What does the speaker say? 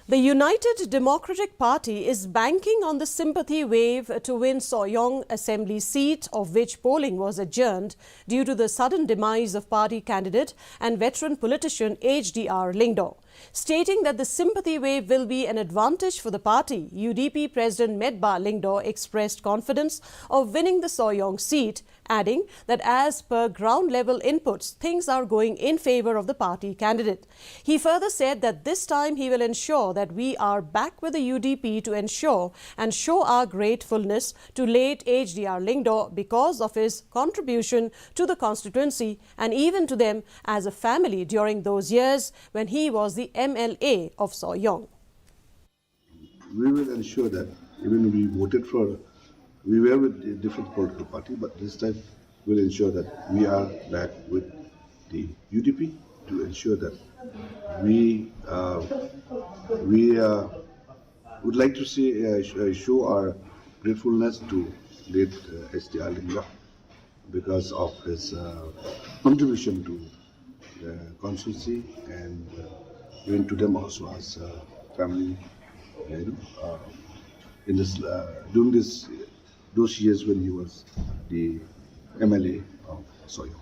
The United Democratic Party is banking on the sympathy wave to win Sohiong Assembly seat, of which polling was adjourned due to the sudden demise of party candidate and veteran politician HDR Lingdo. Stating that the sympathy wave will be an advantage for the party, UDP President Medba Lingdo expressed confidence of winning the Sohiong seat, adding that as per ground-level inputs, things are going in favour of the party candidate. He further said that this time he will ensure that we are back with the UDP to ensure and show our gratefulness to late HDR Lingdo because of his contribution to the constituency and even to them as a family during those years when he was the MLA of Sohiong. We will ensure that even we voted for, we were with a different political party, but this time we'll ensure that we are back with the UDP to ensure that we would like to see, show our gratefulness to late HDR Lingdo because of his contribution to the constituency and even to them also as family, in this during those years when he was the MLA of Sohiong.